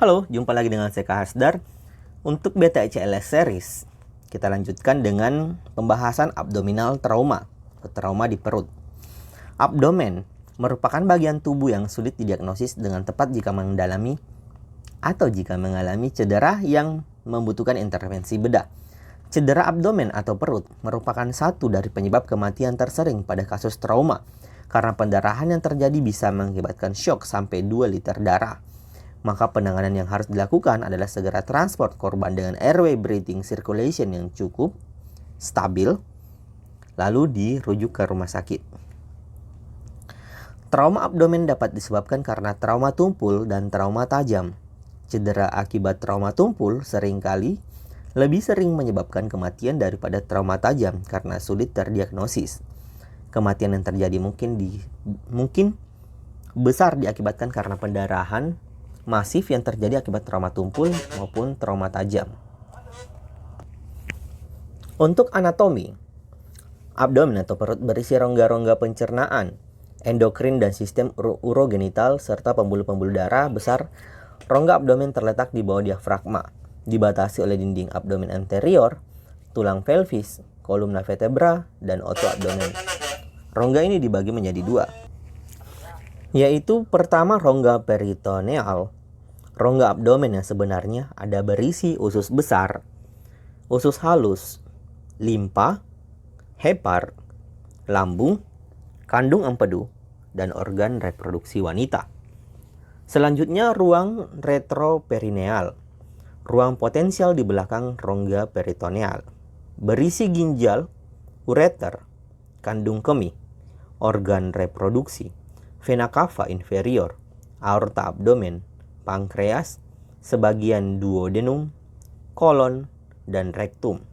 Halo, jumpa lagi dengan saya Kak Hasdar. Untuk BTCLS series, kita lanjutkan dengan pembahasan abdominal trauma atau trauma di perut. Abdomen merupakan bagian tubuh yang sulit didiagnosis dengan tepat jika mengalami cedera yang membutuhkan intervensi bedah. Cedera abdomen atau perut merupakan satu dari penyebab kematian tersering pada kasus trauma karena pendarahan yang terjadi bisa mengakibatkan shock sampai 2 liter darah. Maka penanganan yang harus dilakukan adalah segera transport korban dengan airway breathing circulation yang cukup stabil, lalu dirujuk ke rumah sakit. Trauma abdomen dapat disebabkan karena trauma tumpul dan trauma tajam. Cedera akibat trauma tumpul seringkali lebih sering menyebabkan kematian daripada trauma tajam karena sulit terdiagnosis. Kematian yang terjadi mungkin besar diakibatkan karena pendarahan masif yang terjadi akibat trauma tumpul maupun trauma tajam. Untuk anatomi, abdomen atau perut berisi rongga-rongga pencernaan, endokrin dan sistem urogenital serta pembuluh-pembuluh darah besar. Rongga abdomen terletak di bawah diafragma, dibatasi oleh dinding abdomen anterior, tulang pelvis, kolumna vertebra, dan otot abdomen. Rongga ini dibagi menjadi dua, yaitu pertama rongga peritoneal. Rongga abdomen yang sebenarnya ada berisi usus besar, usus halus, limpa, hepar, lambung, kandung empedu, dan organ reproduksi wanita. Selanjutnya ruang retroperineal, ruang potensial di belakang rongga peritoneal, berisi ginjal, ureter, kandung kemih, organ reproduksi, vena cava inferior, aorta abdomen, pankreas, sebagian duodenum, kolon, dan rektum.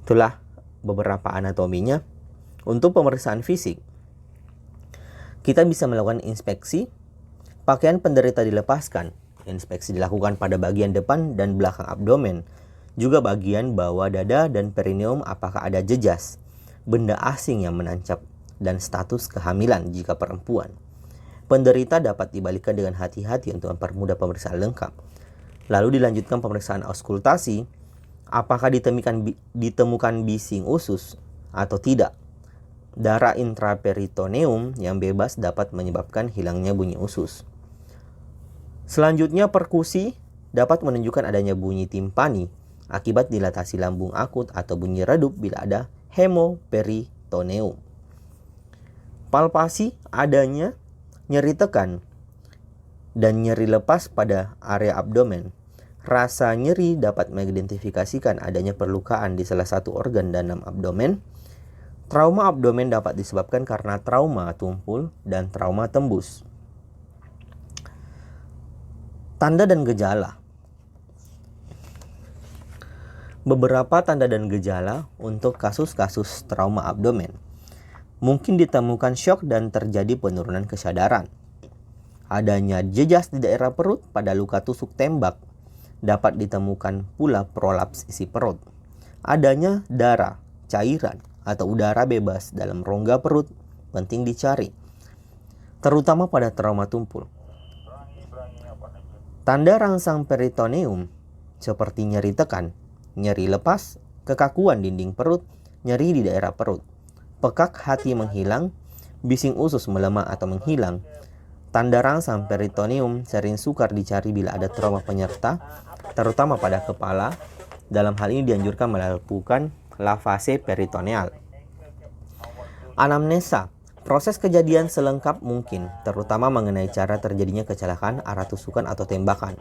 Itulah beberapa anatominya. Untuk pemeriksaan fisik, kita bisa melakukan inspeksi. Pakaian penderita dilepaskan. Inspeksi dilakukan pada bagian depan dan belakang abdomen, juga bagian bawah dada dan perineum apakah ada jejas, benda asing yang menancap, dan status kehamilan jika perempuan. Penderita dapat dibalikkan dengan hati-hati untuk mempermudah pemeriksaan lengkap. Lalu dilanjutkan pemeriksaan auskultasi, apakah ditemukan bising usus atau tidak. Darah intraperitoneum yang bebas dapat menyebabkan hilangnya bunyi usus. Selanjutnya perkusi dapat menunjukkan adanya bunyi timpani akibat dilatasi lambung akut atau bunyi redup bila ada hemoperitoneum. Palpasi adanya nyeri tekan dan nyeri lepas pada area abdomen. Rasa nyeri dapat mengidentifikasikan adanya perlukaan di salah satu organ dalam abdomen. Trauma abdomen dapat disebabkan karena trauma tumpul dan trauma tembus. Tanda dan gejala. Beberapa tanda dan gejala untuk kasus-kasus trauma abdomen. Mungkin ditemukan syok dan terjadi penurunan kesadaran. Adanya jejas di daerah perut pada luka tusuk tembak. Dapat ditemukan pula prolaps isi perut. Adanya darah, cairan, atau udara bebas dalam rongga perut penting dicari, terutama pada trauma tumpul. Tanda rangsang peritoneum seperti nyeri tekan, nyeri lepas, kekakuan dinding perut, nyeri di daerah perut, pekak hati menghilang, bising usus melemah atau menghilang. Tanda rangsang peritoneum sering sukar dicari bila ada trauma penyerta, terutama pada kepala. Dalam hal ini dianjurkan melakukan lavase peritoneal. Anamnesa, proses kejadian selengkap mungkin, terutama mengenai cara terjadinya kecelakaan arah tusukan atau tembakan.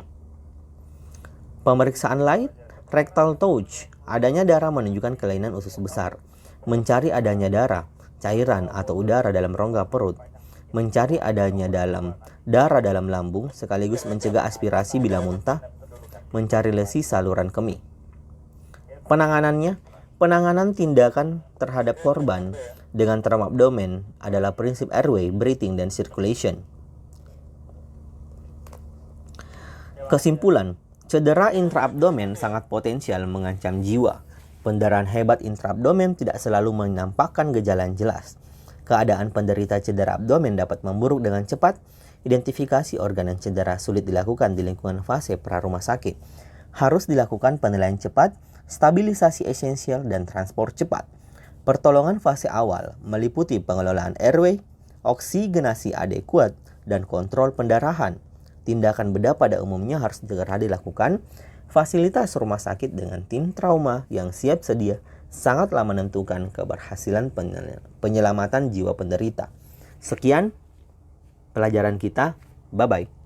Pemeriksaan lain, rectal touch, adanya darah menunjukkan kelainan usus besar. Mencari adanya darah, cairan atau udara dalam rongga perut. Mencari adanya darah dalam lambung sekaligus mencegah aspirasi bila muntah. Mencari lesi saluran kemih. Penanganan tindakan terhadap korban dengan trauma abdomen adalah prinsip airway, breathing, dan circulation. Kesimpulan, cedera intraabdomen sangat potensial mengancam jiwa. Pendarahan hebat intraabdomen tidak selalu menampakkan gejala yang jelas. Keadaan penderita cedera abdomen dapat memburuk dengan cepat Identifikasi organ yang cedera sulit dilakukan di lingkungan fase pra-rumah sakit. Harus dilakukan penilaian cepat, stabilisasi esensial, dan transport cepat. Pertolongan fase awal meliputi pengelolaan airway, oksigenasi adekuat, dan kontrol pendarahan. Tindakan bedah pada umumnya harus segera dilakukan. Fasilitas rumah sakit dengan tim trauma yang siap sedia sangatlah menentukan keberhasilan penyelamatan jiwa penderita. Sekian pelajaran kita. Bye-bye.